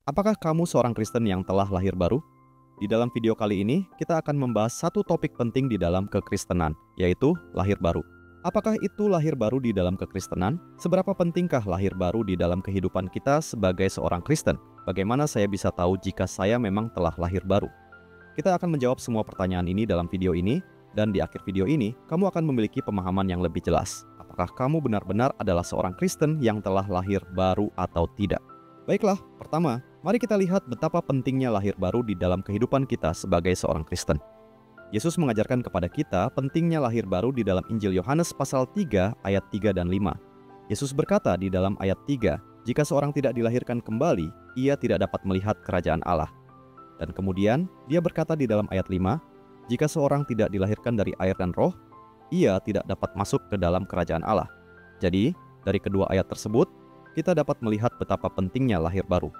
Apakah kamu seorang Kristen yang telah lahir baru? Di dalam video kali ini, kita akan membahas satu topik penting di dalam kekristenan, yaitu lahir baru. Apakah itu lahir baru di dalam kekristenan? Seberapa pentingkah lahir baru di dalam kehidupan kita sebagai seorang Kristen? Bagaimana saya bisa tahu jika saya memang telah lahir baru? Kita akan menjawab semua pertanyaan ini dalam video ini, dan di akhir video ini, kamu akan memiliki pemahaman yang lebih jelas. Apakah kamu benar-benar adalah seorang Kristen yang telah lahir baru atau tidak? Baiklah, pertama, mari kita lihat betapa pentingnya lahir baru di dalam kehidupan kita sebagai seorang Kristen. Yesus mengajarkan kepada kita pentingnya lahir baru di dalam Injil Yohanes pasal 3 ayat 3 dan 5. Yesus berkata di dalam ayat 3, jika seorang tidak dilahirkan kembali, ia tidak dapat melihat kerajaan Allah. Dan kemudian dia berkata di dalam ayat 5, jika seorang tidak dilahirkan dari air dan roh, ia tidak dapat masuk ke dalam kerajaan Allah. Jadi, dari kedua ayat tersebut, kita dapat melihat betapa pentingnya lahir baru.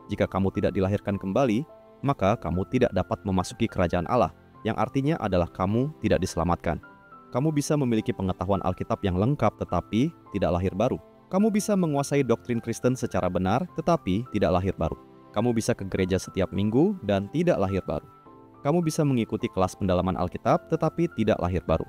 Jika kamu tidak dilahirkan kembali, maka kamu tidak dapat memasuki kerajaan Allah, yang artinya adalah kamu tidak diselamatkan. Kamu bisa memiliki pengetahuan Alkitab yang lengkap tetapi tidak lahir baru. Kamu bisa menguasai doktrin Kristen secara benar tetapi tidak lahir baru. Kamu bisa ke gereja setiap minggu dan tidak lahir baru. Kamu bisa mengikuti kelas pendalaman Alkitab tetapi tidak lahir baru.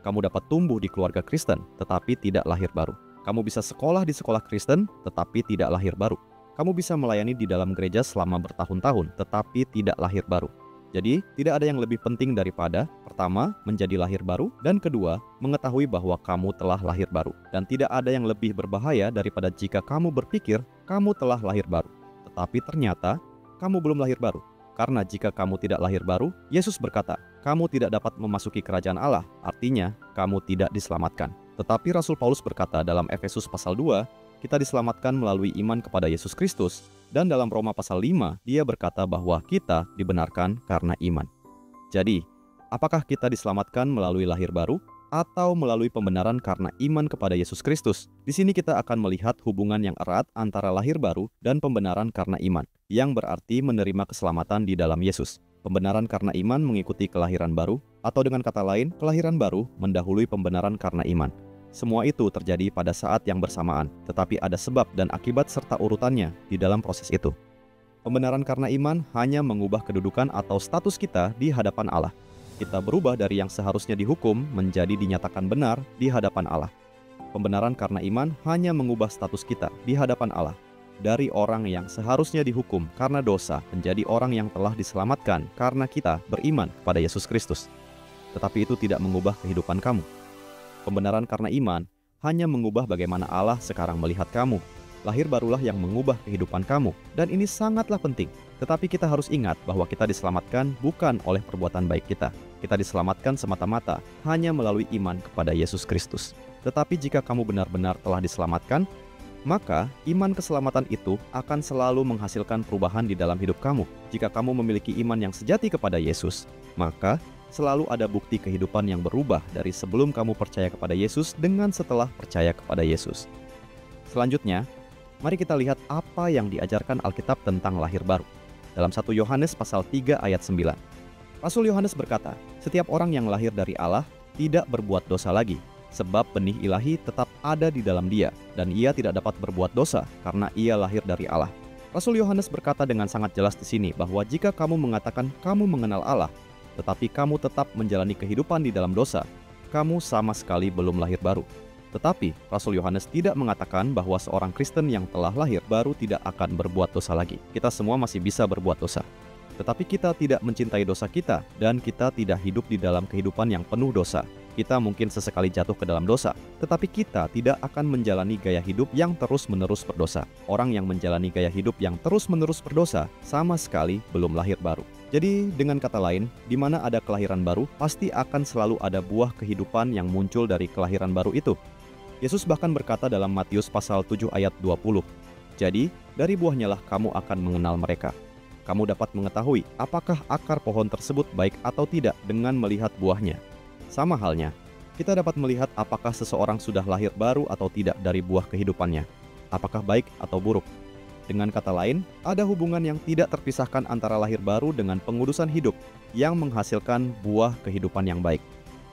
Kamu dapat tumbuh di keluarga Kristen tetapi tidak lahir baru. Kamu bisa sekolah di sekolah Kristen tetapi tidak lahir baru. Kamu bisa melayani di dalam gereja selama bertahun-tahun tetapi tidak lahir baru. Jadi, tidak ada yang lebih penting daripada pertama, menjadi lahir baru, dan kedua, mengetahui bahwa kamu telah lahir baru. Dan tidak ada yang lebih berbahaya daripada jika kamu berpikir kamu telah lahir baru, tetapi ternyata kamu belum lahir baru. Karena jika kamu tidak lahir baru, Yesus berkata, kamu tidak dapat memasuki kerajaan Allah, artinya kamu tidak diselamatkan. Tetapi Rasul Paulus berkata dalam Efesus pasal 2, kita diselamatkan melalui iman kepada Yesus Kristus, dan dalam Roma pasal 5, dia berkata bahwa kita dibenarkan karena iman. Jadi, apakah kita diselamatkan melalui lahir baru, atau melalui pembenaran karena iman kepada Yesus Kristus? Di sini kita akan melihat hubungan yang erat antara lahir baru dan pembenaran karena iman, yang berarti menerima keselamatan di dalam Yesus. Pembenaran karena iman mengikuti kelahiran baru, atau dengan kata lain, kelahiran baru mendahului pembenaran karena iman. Semua itu terjadi pada saat yang bersamaan, tetapi ada sebab dan akibat serta urutannya di dalam proses itu. Pembenaran karena iman hanya mengubah kedudukan atau status kita di hadapan Allah. Kita berubah dari yang seharusnya dihukum menjadi dinyatakan benar di hadapan Allah. Pembenaran karena iman hanya mengubah status kita di hadapan Allah. Dari orang yang seharusnya dihukum karena dosa menjadi orang yang telah diselamatkan karena kita beriman kepada Yesus Kristus. Tetapi itu tidak mengubah kehidupan kamu. Pembenaran karena iman hanya mengubah bagaimana Allah sekarang melihat kamu. Lahir barulah yang mengubah kehidupan kamu, dan ini sangatlah penting. Tetapi kita harus ingat bahwa kita diselamatkan bukan oleh perbuatan baik kita. Kita diselamatkan semata-mata hanya melalui iman kepada Yesus Kristus. Tetapi jika kamu benar-benar telah diselamatkan, maka iman keselamatan itu akan selalu menghasilkan perubahan di dalam hidup kamu. Jika kamu memiliki iman yang sejati kepada Yesus, maka selalu ada bukti kehidupan yang berubah dari sebelum kamu percaya kepada Yesus dengan setelah percaya kepada Yesus. Selanjutnya, mari kita lihat apa yang diajarkan Alkitab tentang lahir baru. Dalam 1 Yohanes pasal 3 ayat 9. Rasul Yohanes berkata, setiap orang yang lahir dari Allah tidak berbuat dosa lagi, sebab benih ilahi tetap ada di dalam dia, dan ia tidak dapat berbuat dosa karena ia lahir dari Allah. Rasul Yohanes berkata dengan sangat jelas di sini bahwa jika kamu mengatakan kamu mengenal Allah, tetapi kamu tetap menjalani kehidupan di dalam dosa, kamu sama sekali belum lahir baru. Tetapi Rasul Yohanes tidak mengatakan bahwa seorang Kristen yang telah lahir baru tidak akan berbuat dosa lagi. Kita semua masih bisa berbuat dosa. Tetapi kita tidak mencintai dosa kita, dan kita tidak hidup di dalam kehidupan yang penuh dosa. Kita mungkin sesekali jatuh ke dalam dosa, tetapi kita tidak akan menjalani gaya hidup yang terus-menerus berdosa. Orang yang menjalani gaya hidup yang terus-menerus berdosa sama sekali belum lahir baru. Jadi, dengan kata lain, di mana ada kelahiran baru, pasti akan selalu ada buah kehidupan yang muncul dari kelahiran baru itu. Yesus bahkan berkata dalam Matius pasal 7 ayat 20, jadi, dari buahnya lah kamu akan mengenal mereka. Kamu dapat mengetahui apakah akar pohon tersebut baik atau tidak dengan melihat buahnya. Sama halnya, kita dapat melihat apakah seseorang sudah lahir baru atau tidak dari buah kehidupannya. Apakah baik atau buruk. Dengan kata lain, ada hubungan yang tidak terpisahkan antara lahir baru dengan pengudusan hidup yang menghasilkan buah kehidupan yang baik.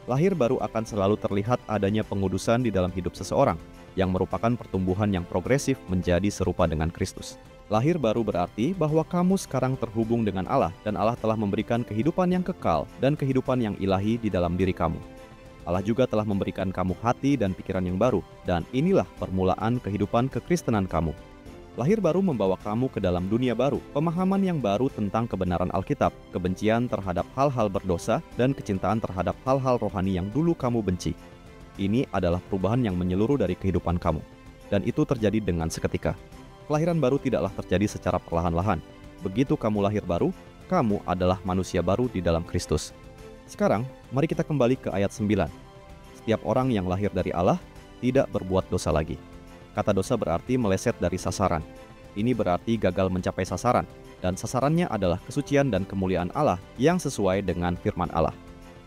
Lahir baru akan selalu terlihat adanya pengudusan di dalam hidup seseorang, yang merupakan pertumbuhan yang progresif menjadi serupa dengan Kristus. Lahir baru berarti bahwa kamu sekarang terhubung dengan Allah dan Allah telah memberikan kehidupan yang kekal dan kehidupan yang ilahi di dalam diri kamu. Allah juga telah memberikan kamu hati dan pikiran yang baru, dan inilah permulaan kehidupan kekristenan kamu. Lahir baru membawa kamu ke dalam dunia baru, pemahaman yang baru tentang kebenaran Alkitab, kebencian terhadap hal-hal berdosa, dan kecintaan terhadap hal-hal rohani yang dulu kamu benci. Ini adalah perubahan yang menyeluruh dari kehidupan kamu, dan itu terjadi dengan seketika. Kelahiran baru tidaklah terjadi secara perlahan-lahan. Begitu kamu lahir baru, kamu adalah manusia baru di dalam Kristus. Sekarang, mari kita kembali ke ayat 9. Setiap orang yang lahir dari Allah tidak berbuat dosa lagi. Kata dosa berarti meleset dari sasaran. Ini berarti gagal mencapai sasaran, dan sasarannya adalah kesucian dan kemuliaan Allah yang sesuai dengan firman Allah.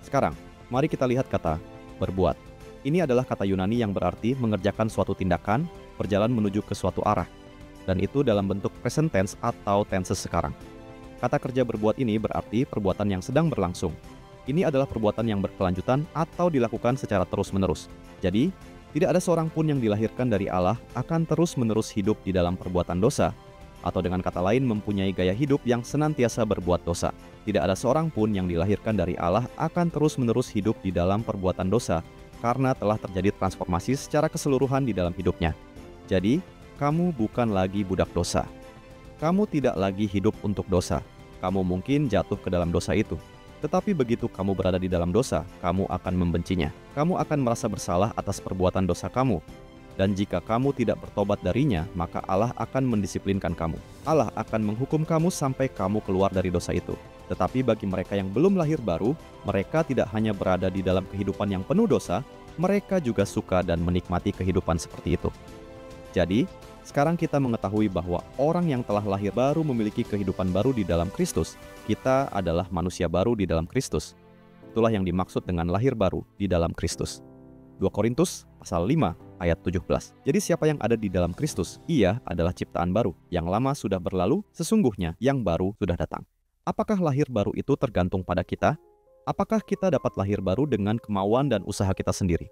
Sekarang, mari kita lihat kata berbuat. Ini adalah kata Yunani yang berarti mengerjakan suatu tindakan, berjalan menuju ke suatu arah. Dan itu dalam bentuk present tense atau tenses sekarang. Kata kerja berbuat ini berarti perbuatan yang sedang berlangsung. Ini adalah perbuatan yang berkelanjutan atau dilakukan secara terus-menerus. Jadi, tidak ada seorang pun yang dilahirkan dari Allah akan terus-menerus hidup di dalam perbuatan dosa, atau dengan kata lain mempunyai gaya hidup yang senantiasa berbuat dosa. Tidak ada seorang pun yang dilahirkan dari Allah akan terus-menerus hidup di dalam perbuatan dosa, karena telah terjadi transformasi secara keseluruhan di dalam hidupnya. Jadi, kamu bukan lagi budak dosa. Kamu tidak lagi hidup untuk dosa. Kamu mungkin jatuh ke dalam dosa itu. Tetapi begitu kamu berada di dalam dosa, kamu akan membencinya. Kamu akan merasa bersalah atas perbuatan dosa kamu. Dan jika kamu tidak bertobat darinya, maka Allah akan mendisiplinkan kamu. Allah akan menghukum kamu sampai kamu keluar dari dosa itu. Tetapi bagi mereka yang belum lahir baru, mereka tidak hanya berada di dalam kehidupan yang penuh dosa, mereka juga suka dan menikmati kehidupan seperti itu. Jadi, sekarang kita mengetahui bahwa orang yang telah lahir baru memiliki kehidupan baru di dalam Kristus. Kita adalah manusia baru di dalam Kristus. Itulah yang dimaksud dengan lahir baru di dalam Kristus. 2 Korintus pasal 5 ayat 17. Jadi siapa yang ada di dalam Kristus, ia adalah ciptaan baru. Yang lama sudah berlalu, sesungguhnya yang baru sudah datang. Apakah lahir baru itu tergantung pada kita? Apakah kita dapat lahir baru dengan kemauan dan usaha kita sendiri?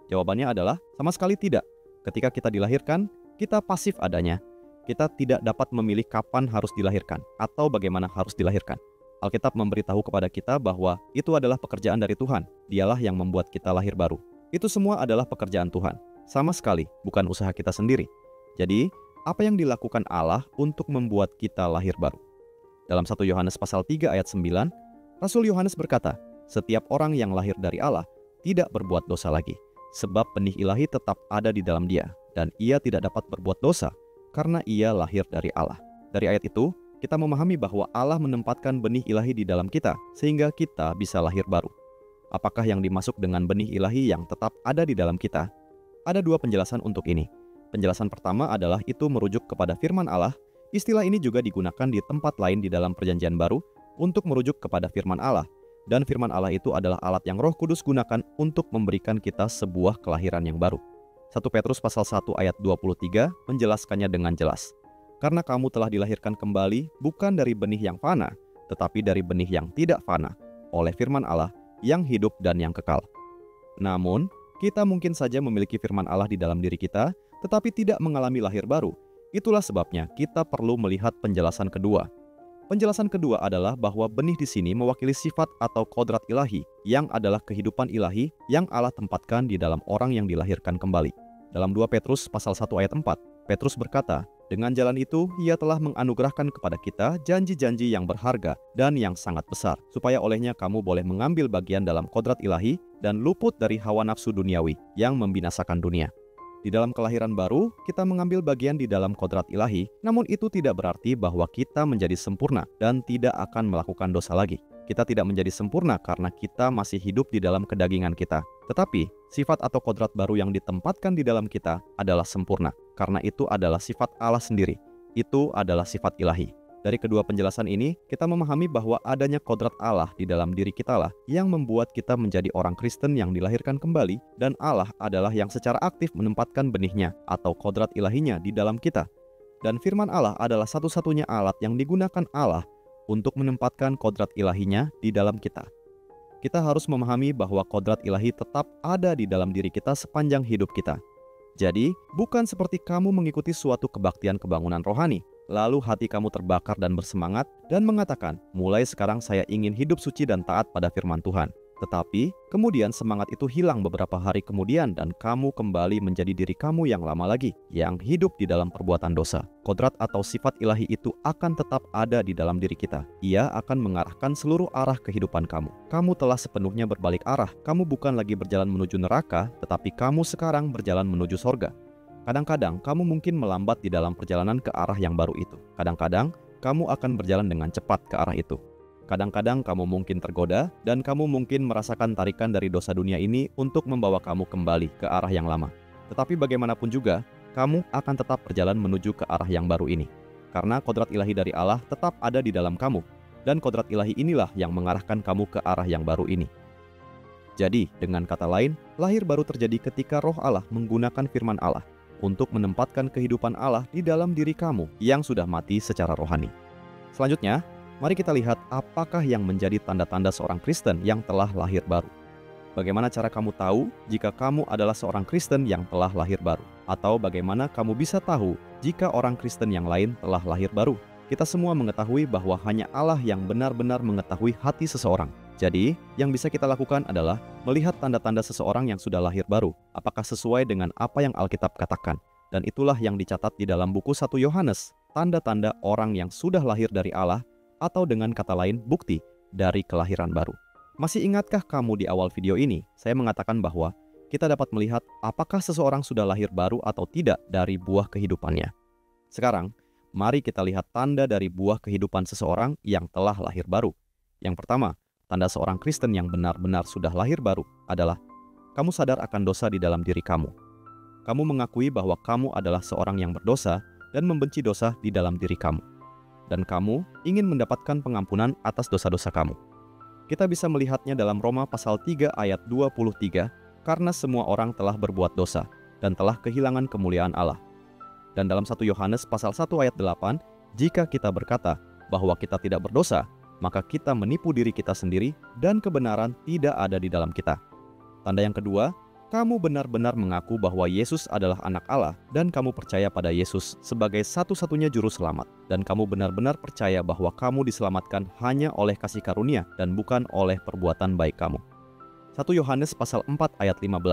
Jawabannya adalah sama sekali tidak. Ketika kita dilahirkan, kita pasif adanya. Kita tidak dapat memilih kapan harus dilahirkan atau bagaimana harus dilahirkan. Alkitab memberitahu kepada kita bahwa itu adalah pekerjaan dari Tuhan. Dialah yang membuat kita lahir baru. Itu semua adalah pekerjaan Tuhan. Sama sekali bukan usaha kita sendiri. Jadi, apa yang dilakukan Allah untuk membuat kita lahir baru? Dalam 1 Yohanes pasal 3 ayat 9, Rasul Yohanes berkata, "Setiap orang yang lahir dari Allah tidak berbuat dosa lagi, sebab benih ilahi tetap ada di dalam dia, dan ia tidak dapat berbuat dosa, karena ia lahir dari Allah." Dari ayat itu, kita memahami bahwa Allah menempatkan benih ilahi di dalam kita, sehingga kita bisa lahir baru. Apakah yang dimaksud dengan benih ilahi yang tetap ada di dalam kita? Ada dua penjelasan untuk ini. Penjelasan pertama adalah itu merujuk kepada firman Allah. Istilah ini juga digunakan di tempat lain di dalam Perjanjian Baru untuk merujuk kepada firman Allah. Dan firman Allah itu adalah alat yang Roh Kudus gunakan untuk memberikan kita sebuah kelahiran yang baru. 1 Petrus pasal 1 ayat 23 menjelaskannya dengan jelas. Karena kamu telah dilahirkan kembali bukan dari benih yang fana, tetapi dari benih yang tidak fana, oleh firman Allah yang hidup dan yang kekal. Namun, kita mungkin saja memiliki firman Allah di dalam diri kita, tetapi tidak mengalami lahir baru. Itulah sebabnya kita perlu melihat penjelasan kedua. Penjelasan kedua adalah bahwa benih di sini mewakili sifat atau kodrat ilahi, yang adalah kehidupan ilahi yang Allah tempatkan di dalam orang yang dilahirkan kembali. Dalam 2 Petrus pasal 1 ayat 4, Petrus berkata, "Dengan jalan itu, ia telah menganugerahkan kepada kita janji-janji yang berharga dan yang sangat besar, supaya olehnya kamu boleh mengambil bagian dalam kodrat ilahi dan luput dari hawa nafsu duniawi yang membinasakan dunia." Di dalam kelahiran baru, kita mengambil bagian di dalam kodrat ilahi, namun itu tidak berarti bahwa kita menjadi sempurna dan tidak akan melakukan dosa lagi. Kita tidak menjadi sempurna karena kita masih hidup di dalam kedagingan kita. Tetapi, sifat atau kodrat baru yang ditempatkan di dalam kita adalah sempurna, karena itu adalah sifat Allah sendiri. Itu adalah sifat ilahi. Dari kedua penjelasan ini, kita memahami bahwa adanya kodrat Allah di dalam diri kita lah yang membuat kita menjadi orang Kristen yang dilahirkan kembali, dan Allah adalah yang secara aktif menempatkan benihnya atau kodrat ilahinya di dalam kita. Dan firman Allah adalah satu-satunya alat yang digunakan Allah untuk menempatkan kodrat ilahinya di dalam kita. Kita harus memahami bahwa kodrat ilahi tetap ada di dalam diri kita sepanjang hidup kita. Jadi, bukan seperti kamu mengikuti suatu kebaktian kebangunan rohani, lalu hati kamu terbakar dan bersemangat, dan mengatakan, mulai sekarang saya ingin hidup suci dan taat pada firman Tuhan. Tetapi, kemudian semangat itu hilang beberapa hari kemudian dan kamu kembali menjadi diri kamu yang lama lagi, yang hidup di dalam perbuatan dosa. Kodrat atau sifat ilahi itu akan tetap ada di dalam diri kita. Ia akan mengarahkan seluruh arah kehidupan kamu. Kamu telah sepenuhnya berbalik arah. Kamu bukan lagi berjalan menuju neraka, tetapi kamu sekarang berjalan menuju sorga. Kadang-kadang kamu mungkin melambat di dalam perjalanan ke arah yang baru itu. Kadang-kadang kamu akan berjalan dengan cepat ke arah itu. Kadang-kadang kamu mungkin tergoda dan kamu mungkin merasakan tarikan dari dosa dunia ini untuk membawa kamu kembali ke arah yang lama. Tetapi bagaimanapun juga, kamu akan tetap berjalan menuju ke arah yang baru ini. Karena kodrat ilahi dari Allah tetap ada di dalam kamu. Dan kodrat ilahi inilah yang mengarahkan kamu ke arah yang baru ini. Jadi, dengan kata lain, lahir baru terjadi ketika Roh Allah menggunakan firman Allah untuk menempatkan kehidupan Allah di dalam diri kamu yang sudah mati secara rohani. Selanjutnya, mari kita lihat apakah yang menjadi tanda-tanda seorang Kristen yang telah lahir baru. Bagaimana cara kamu tahu jika kamu adalah seorang Kristen yang telah lahir baru? Atau bagaimana kamu bisa tahu jika orang Kristen yang lain telah lahir baru? Kita semua mengetahui bahwa hanya Allah yang benar-benar mengetahui hati seseorang. Jadi, yang bisa kita lakukan adalah melihat tanda-tanda seseorang yang sudah lahir baru, apakah sesuai dengan apa yang Alkitab katakan. Dan itulah yang dicatat di dalam buku 1 Yohanes, tanda-tanda orang yang sudah lahir dari Allah, atau dengan kata lain, bukti dari kelahiran baru. Masih ingatkah kamu di awal video ini, saya mengatakan bahwa kita dapat melihat apakah seseorang sudah lahir baru atau tidak dari buah kehidupannya. Sekarang, mari kita lihat tanda dari buah kehidupan seseorang yang telah lahir baru. Yang pertama, tanda seorang Kristen yang benar-benar sudah lahir baru adalah kamu sadar akan dosa di dalam diri kamu. Kamu mengakui bahwa kamu adalah seorang yang berdosa dan membenci dosa di dalam diri kamu. Dan kamu ingin mendapatkan pengampunan atas dosa-dosa kamu. Kita bisa melihatnya dalam Roma pasal 3 ayat 23, karena semua orang telah berbuat dosa dan telah kehilangan kemuliaan Allah. Dan dalam 1 Yohanes pasal 1 ayat 8, jika kita berkata bahwa kita tidak berdosa, maka kita menipu diri kita sendiri dan kebenaran tidak ada di dalam kita. Tanda yang kedua, kamu benar-benar mengaku bahwa Yesus adalah anak Allah dan kamu percaya pada Yesus sebagai satu-satunya juru selamat. Dan kamu benar-benar percaya bahwa kamu diselamatkan hanya oleh kasih karunia dan bukan oleh perbuatan baik kamu. 1 Yohanes pasal 4 ayat 15.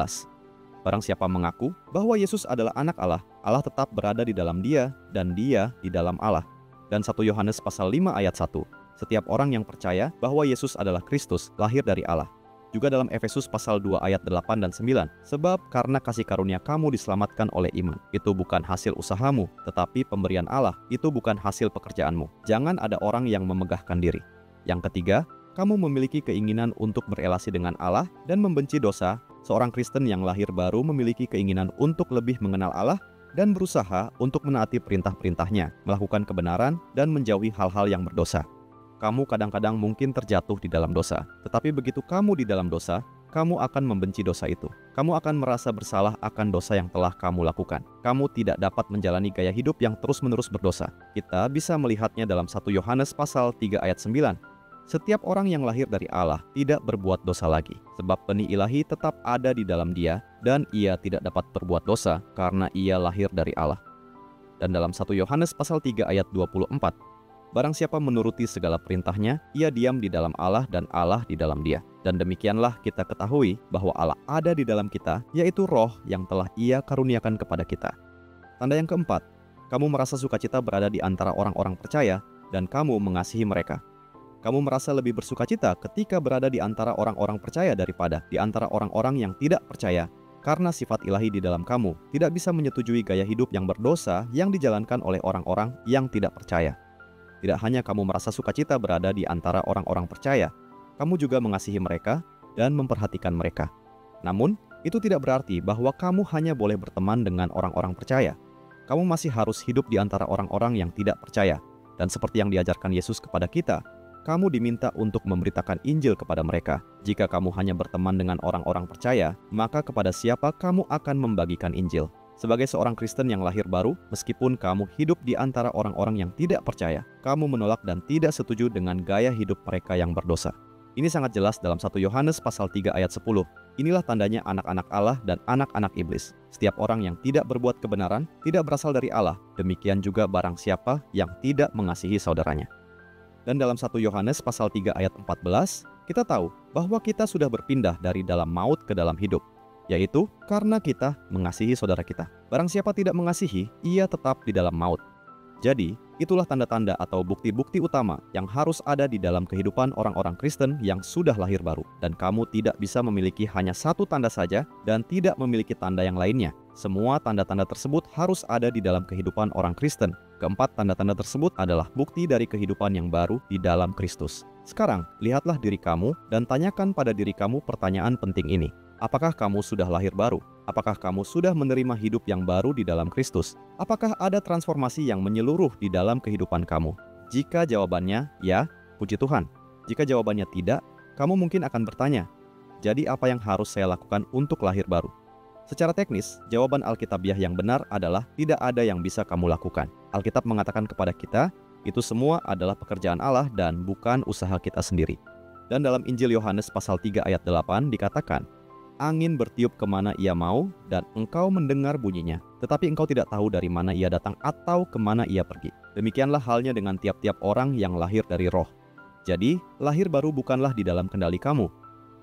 Barang siapa mengaku bahwa Yesus adalah anak Allah, Allah tetap berada di dalam dia dan dia di dalam Allah. Dan 1 Yohanes pasal 5 ayat 1. Setiap orang yang percaya bahwa Yesus adalah Kristus lahir dari Allah. Juga dalam Efesus pasal 2 ayat 8 dan 9. Sebab karena kasih karunia kamu diselamatkan oleh iman. Itu bukan hasil usahamu, tetapi pemberian Allah. Itu bukan hasil pekerjaanmu. Jangan ada orang yang memegahkan diri. Yang ketiga, kamu memiliki keinginan untuk berelasi dengan Allah dan membenci dosa. Seorang Kristen yang lahir baru memiliki keinginan untuk lebih mengenal Allah dan berusaha untuk menaati perintah-perintahnya, melakukan kebenaran, dan menjauhi hal-hal yang berdosa. Kamu kadang-kadang mungkin terjatuh di dalam dosa, tetapi begitu kamu di dalam dosa, kamu akan membenci dosa itu. Kamu akan merasa bersalah akan dosa yang telah kamu lakukan. Kamu tidak dapat menjalani gaya hidup yang terus-menerus berdosa. Kita bisa melihatnya dalam 1 Yohanes pasal 3 ayat 9. Setiap orang yang lahir dari Allah tidak berbuat dosa lagi, sebab benih ilahi tetap ada di dalam dia, dan ia tidak dapat berbuat dosa karena ia lahir dari Allah. Dan dalam 1 Yohanes pasal 3 ayat 24, barang siapa menuruti segala perintahnya, ia diam di dalam Allah dan Allah di dalam dia. Dan demikianlah kita ketahui bahwa Allah ada di dalam kita, yaitu Roh yang telah Ia karuniakan kepada kita. Tanda yang keempat, kamu merasa sukacita berada di antara orang-orang percaya dan kamu mengasihi mereka. Kamu merasa lebih bersukacita ketika berada di antara orang-orang percaya daripada di antara orang-orang yang tidak percaya, karena sifat ilahi di dalam kamu tidak bisa menyetujui gaya hidup yang berdosa yang dijalankan oleh orang-orang yang tidak percaya. Tidak hanya kamu merasa sukacita berada di antara orang-orang percaya, kamu juga mengasihi mereka dan memperhatikan mereka. Namun, itu tidak berarti bahwa kamu hanya boleh berteman dengan orang-orang percaya. Kamu masih harus hidup di antara orang-orang yang tidak percaya. Dan seperti yang diajarkan Yesus kepada kita, kamu diminta untuk memberitakan Injil kepada mereka. Jika kamu hanya berteman dengan orang-orang percaya, maka kepada siapa kamu akan membagikan Injil? Sebagai seorang Kristen yang lahir baru, meskipun kamu hidup di antara orang-orang yang tidak percaya, kamu menolak dan tidak setuju dengan gaya hidup mereka yang berdosa. Ini sangat jelas dalam 1 Yohanes pasal 3 ayat 10. Inilah tandanya anak-anak Allah dan anak-anak iblis. Setiap orang yang tidak berbuat kebenaran tidak berasal dari Allah. Demikian juga barang siapa yang tidak mengasihi saudaranya. Dan dalam 1 Yohanes pasal 3 ayat 14, kita tahu bahwa kita sudah berpindah dari dalam maut ke dalam hidup, yaitu karena kita mengasihi saudara kita. Barang siapa tidak mengasihi, ia tetap di dalam maut. Jadi, itulah tanda-tanda atau bukti-bukti utama yang harus ada di dalam kehidupan orang-orang Kristen yang sudah lahir baru. Dan kamu tidak bisa memiliki hanya satu tanda saja dan tidak memiliki tanda yang lainnya. Semua tanda-tanda tersebut harus ada di dalam kehidupan orang Kristen. Keempat tanda-tanda tersebut adalah bukti dari kehidupan yang baru di dalam Kristus. Sekarang, lihatlah diri kamu dan tanyakan pada diri kamu pertanyaan penting ini. Apakah kamu sudah lahir baru? Apakah kamu sudah menerima hidup yang baru di dalam Kristus? Apakah ada transformasi yang menyeluruh di dalam kehidupan kamu? Jika jawabannya ya, puji Tuhan. Jika jawabannya tidak, kamu mungkin akan bertanya, jadi apa yang harus saya lakukan untuk lahir baru? Secara teknis, jawaban Alkitabiah yang benar adalah tidak ada yang bisa kamu lakukan. Alkitab mengatakan kepada kita, itu semua adalah pekerjaan Allah dan bukan usaha kita sendiri. Dan dalam Injil Yohanes pasal 3 ayat 8 dikatakan, angin bertiup kemana ia mau, dan engkau mendengar bunyinya, tetapi engkau tidak tahu dari mana ia datang atau kemana ia pergi. Demikianlah halnya dengan tiap-tiap orang yang lahir dari roh. Jadi, lahir baru bukanlah di dalam kendali kamu.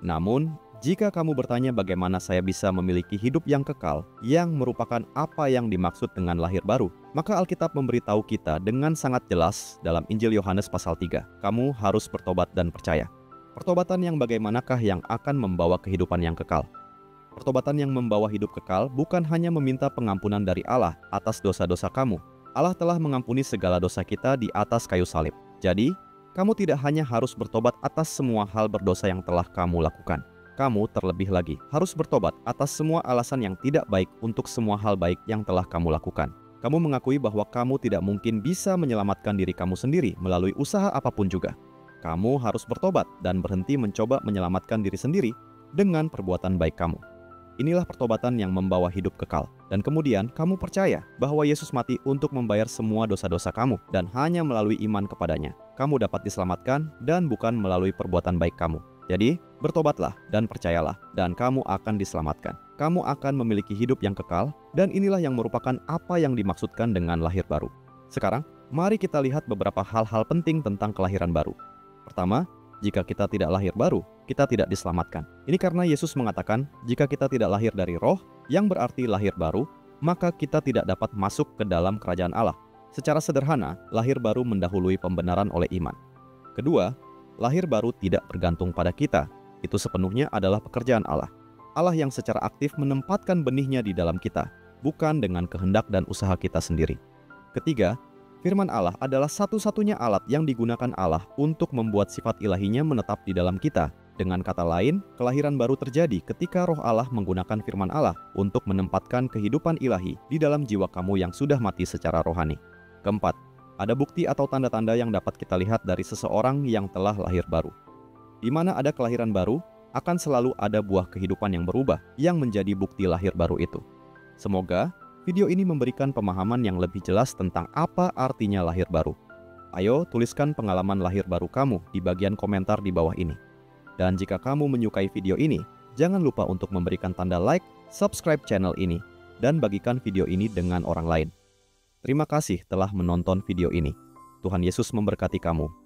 Namun, jika kamu bertanya bagaimana saya bisa memiliki hidup yang kekal, yang merupakan apa yang dimaksud dengan lahir baru, maka Alkitab memberitahu kita dengan sangat jelas dalam Injil Yohanes pasal 3, kamu harus bertobat dan percaya. Pertobatan yang bagaimanakah yang akan membawa kehidupan yang kekal? Pertobatan yang membawa hidup kekal bukan hanya meminta pengampunan dari Allah atas dosa-dosa kamu. Allah telah mengampuni segala dosa kita di atas kayu salib. Jadi, kamu tidak hanya harus bertobat atas semua hal berdosa yang telah kamu lakukan. Kamu terlebih lagi harus bertobat atas semua alasan yang tidak baik untuk semua hal baik yang telah kamu lakukan. Kamu mengakui bahwa kamu tidak mungkin bisa menyelamatkan diri kamu sendiri melalui usaha apapun juga. Kamu harus bertobat dan berhenti mencoba menyelamatkan diri sendiri dengan perbuatan baik kamu. Inilah pertobatan yang membawa hidup kekal. Dan kemudian kamu percaya bahwa Yesus mati untuk membayar semua dosa-dosa kamu. Dan hanya melalui iman kepadanya, kamu dapat diselamatkan dan bukan melalui perbuatan baik kamu. Jadi, bertobatlah dan percayalah, dan kamu akan diselamatkan. Kamu akan memiliki hidup yang kekal, dan inilah yang merupakan apa yang dimaksudkan dengan lahir baru. Sekarang, mari kita lihat beberapa hal-hal penting tentang kelahiran baru. Pertama, jika kita tidak lahir baru, kita tidak diselamatkan. Ini karena Yesus mengatakan, jika kita tidak lahir dari roh, yang berarti lahir baru, maka kita tidak dapat masuk ke dalam kerajaan Allah. Secara sederhana, lahir baru mendahului pembenaran oleh iman. Kedua, lahir baru tidak bergantung pada kita. Itu sepenuhnya adalah pekerjaan Allah. Allah yang secara aktif menempatkan benihnya di dalam kita, bukan dengan kehendak dan usaha kita sendiri. Ketiga, firman Allah adalah satu-satunya alat yang digunakan Allah untuk membuat sifat ilahinya menetap di dalam kita. Dengan kata lain, kelahiran baru terjadi ketika roh Allah menggunakan firman Allah untuk menempatkan kehidupan ilahi di dalam jiwa kamu yang sudah mati secara rohani. Keempat, ada bukti atau tanda-tanda yang dapat kita lihat dari seseorang yang telah lahir baru. Di mana ada kelahiran baru, akan selalu ada buah kehidupan yang berubah yang menjadi bukti lahir baru itu. Semoga video ini memberikan pemahaman yang lebih jelas tentang apa artinya lahir baru. Ayo tuliskan pengalaman lahir baru kamu di bagian komentar di bawah ini. Dan jika kamu menyukai video ini, jangan lupa untuk memberikan tanda like, subscribe channel ini, dan bagikan video ini dengan orang lain. Terima kasih telah menonton video ini. Tuhan Yesus memberkati kamu.